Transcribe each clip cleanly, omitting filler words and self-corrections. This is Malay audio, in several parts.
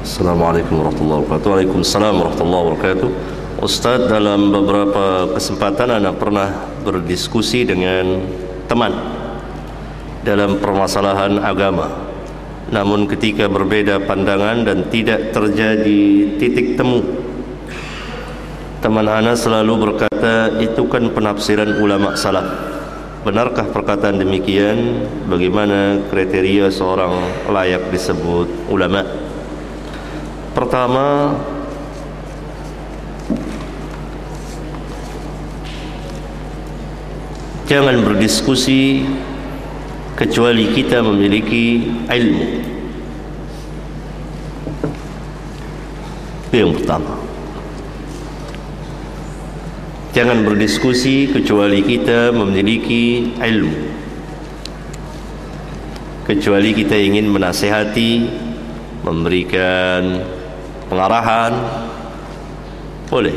Assalamualaikum warahmatullahi wabarakatuh. Waalaikumsalam warahmatullahi wabarakatuh. Ustadz, dalam beberapa kesempatan Anda pernah berdiskusi dengan teman dalam permasalahan agama. Namun ketika berbeda pandangan dan tidak terjadi titik temu, teman Anda selalu berkata, itu kan penafsiran ulama salaf. Benarkah perkataan demikian? Bagaimana kriteria seorang layak disebut ulama? Pertama, jangan berdiskusi kecuali kita memiliki ilmu. Itu yang pertama. Jangan berdiskusi kecuali kita memiliki ilmu. Kecuali kita ingin menasihati, memberikan pengarahan, boleh.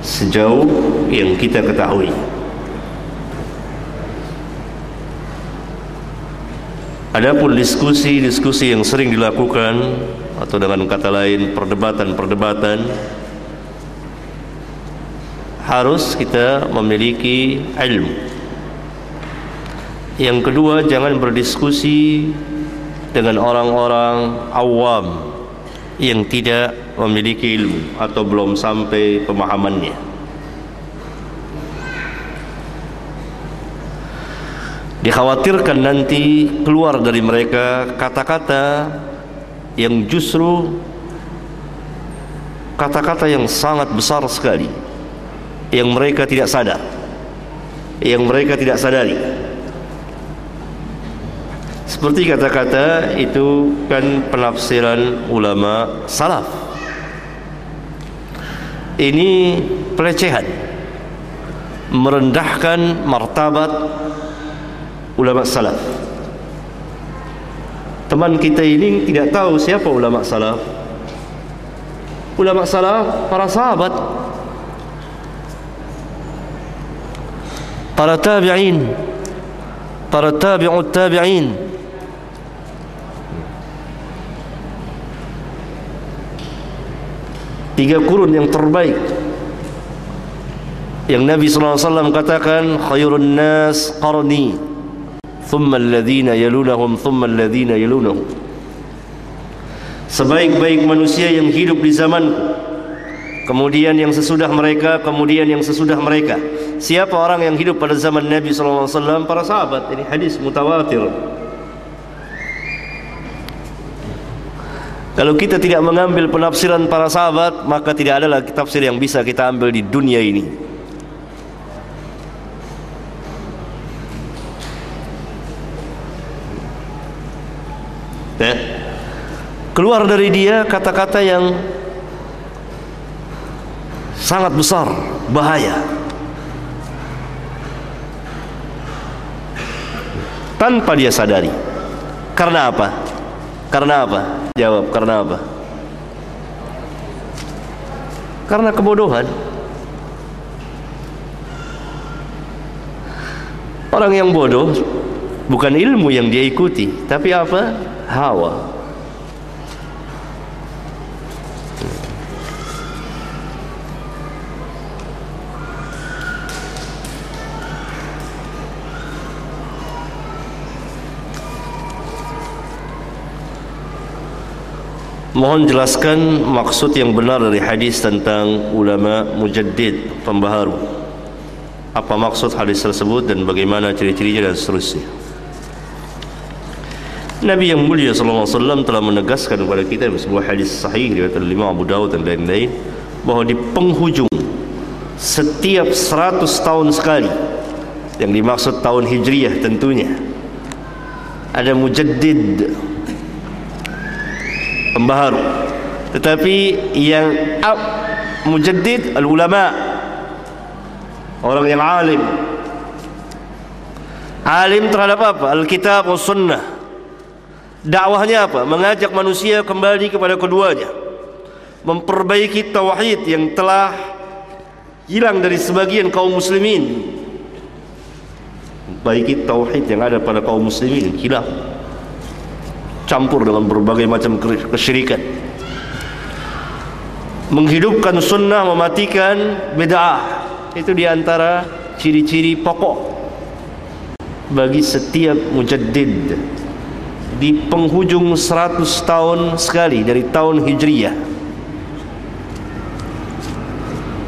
Sejauh yang kita ketahui. Adapun diskusi-diskusi yang sering dilakukan, atau dengan kata lain perdebatan-perdebatan, harus kita memiliki ilmu. Yang kedua, jangan berdiskusi dengan orang-orang awam yang tidak memiliki ilmu atau belum sampai pemahamannya. Dikhawatirkan nanti keluar dari mereka kata-kata yang justru kata-kata yang sangat besar sekali, yang mereka tidak sadar, yang mereka tidak sadari. Seperti kata-kata itu kan penafsiran ulama salaf. Ini pelecehan, merendahkan martabat ulama salaf. Teman kita ini tidak tahu siapa ulama salaf. Ulama salaf para sahabat, para tabi'in, para tabi'ut tabi'in. Tiga kurun yang terbaik, yang Nabi SAW katakan, khairun nas qarni, thumma alladhina yalunahum, thumma alladhina yalunahum. Sebaik-baik manusia yang hidup di zamanku, kemudian yang sesudah mereka, kemudian yang sesudah mereka. Siapa orang yang hidup pada zaman Nabi SAW? Para sahabat. Ini hadis mutawatir. Kalau kita tidak mengambil penafsiran para sahabat, maka tidak ada lagi tafsir yang bisa kita ambil di dunia ini. Keluar dari dia kata-kata yang sangat besar, bahaya, tanpa dia sadari. Karena apa? Karena apa? Jawab, karena apa? Karena kebodohan. Orang yang bodoh bukan ilmu yang dia ikuti, tapi apa? Hawa. Mohon jelaskan maksud yang benar dari hadis tentang ulama mujaddid, pembaharu. Apa maksud hadis tersebut dan bagaimana ciri-cirinya dan seterusnya. Nabi yang mulia SAW telah menegaskan kepada kita dalam sebuah hadis sahih riwayat Imam Abu Dawud dan lain-lain, bahwa di penghujung setiap 100 tahun sekali, yang dimaksud tahun hijriyah tentunya, ada mujaddid, pembaharu. Tetapi yang mujaddid al-ulama, orang yang alim. Alim terhadap apa? Al-kitab wa sunnah. Dakwahnya apa? Mengajak manusia kembali kepada keduanya, memperbaiki tauhid yang telah hilang dari sebagian kaum muslimin, baiki tauhid yang ada pada kaum muslimin hilang, campur dengan berbagai macam kesyirikan. Menghidupkan sunnah, mematikan bid'ah, itu diantara ciri-ciri pokok bagi setiap mujaddid. Di penghujung 100 tahun sekali dari tahun Hijriyah.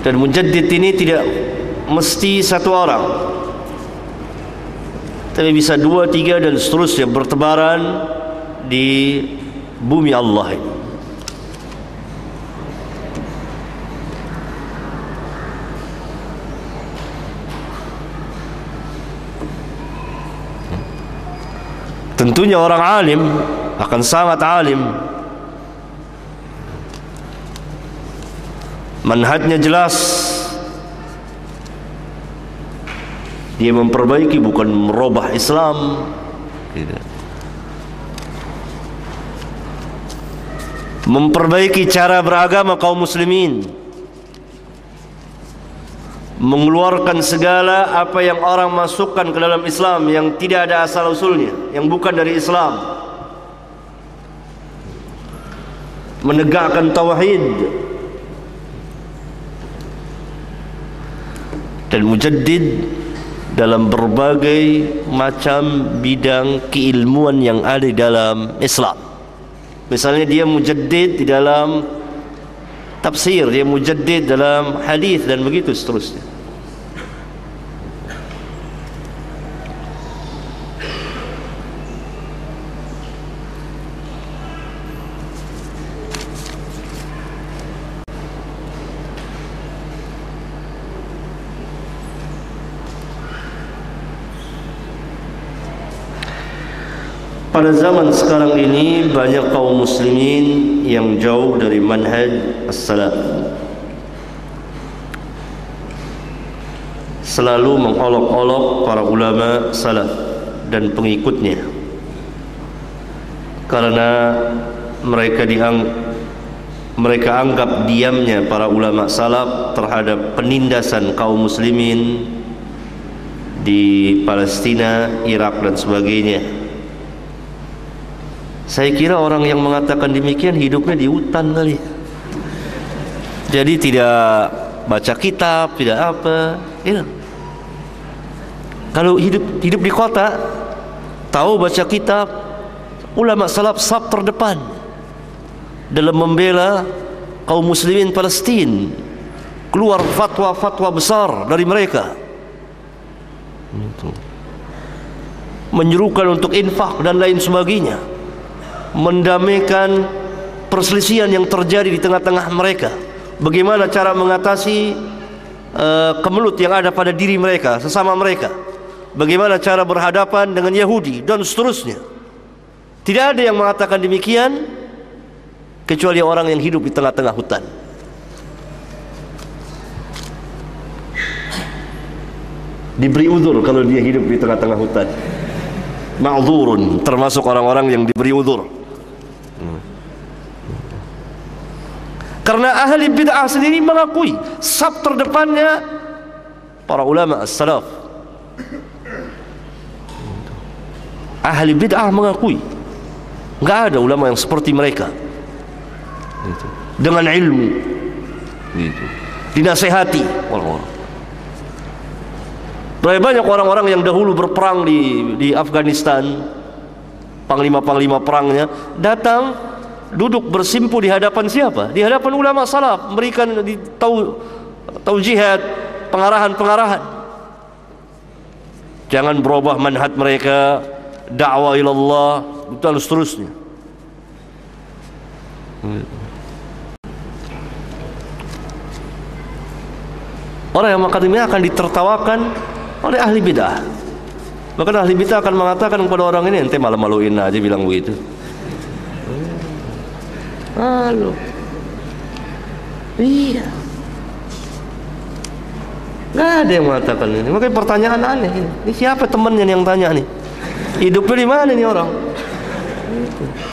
Dan mujaddid ini tidak mesti satu orang, tapi bisa 2, 3 dan seterusnya bertebaran di bumi Allah ini. Tentunya orang alim akan sangat alim, manhajnya jelas, dia memperbaiki bukan merubah Islam, memperbaiki cara beragama kaum muslimin, mengeluarkan segala apa yang orang masukkan ke dalam Islam yang tidak ada asal usulnya, yang bukan dari Islam, menegakkan tauhid. Dan mujaddid dalam berbagai macam bidang keilmuan yang ada di dalam Islam. Misalnya dia mujaddid di dalam tafsir, dia mujaddid dalam hadis, dan begitu seterusnya. Pada zaman sekarang ini banyak kaum muslimin yang jauh dari manhaj as-salaf, selalu mengolok-olok para ulama salaf dan pengikutnya, karena mereka anggap diamnya para ulama salaf terhadap penindasan kaum muslimin di Palestina, Irak dan sebagainya. Saya kira orang yang mengatakan demikian hidupnya di hutan kali. Jadi tidak baca kitab, tidak apa. Ya. Kalau hidup di kota, tahu baca kitab, ulama salaf saf terdepan dalam membela kaum muslimin Palestina. Keluar fatwa-fatwa besar dari mereka, menyerukan untuk infak dan lain sebagainya, mendamaikan perselisihan yang terjadi di tengah-tengah mereka, bagaimana cara mengatasi kemelut yang ada pada diri mereka, sesama mereka, bagaimana cara berhadapan dengan Yahudi dan seterusnya. Tidak ada yang mengatakan demikian kecuali orang yang hidup di tengah-tengah hutan. Diberi uzur kalau dia hidup di tengah-tengah hutan. Ma'dzurun, termasuk orang-orang yang diberi uzur. Karena ahli bid'ah sendiri mengakui saf terdepannya para ulama as-salaf. Ahli bid'ah mengakui enggak ada ulama yang seperti mereka, dengan ilmu, dinasehati orang-orang. Banyak orang-orang yang dahulu berperang di Afghanistan, panglima-panglima perangnya datang duduk bersimpu di hadapan siapa? Di hadapan ulama salaf, memberikan taujihat, pengarahan-pengarahan. Jangan berubah manhaj mereka, dakwah ilallah, dan seterusnya. Orang yang mengatakan ini akan ditertawakan oleh ahli bid'ah. Bahkan ahli bid'ah akan mengatakan kepada orang ini, ente malu-maluin aja bilang begitu. Halo. Iya. Nggak ada yang mengatakan ini. Makanya pertanyaan aneh ini. Ini siapa temannya yang tanya nih? Hidupnya di mana nih orang?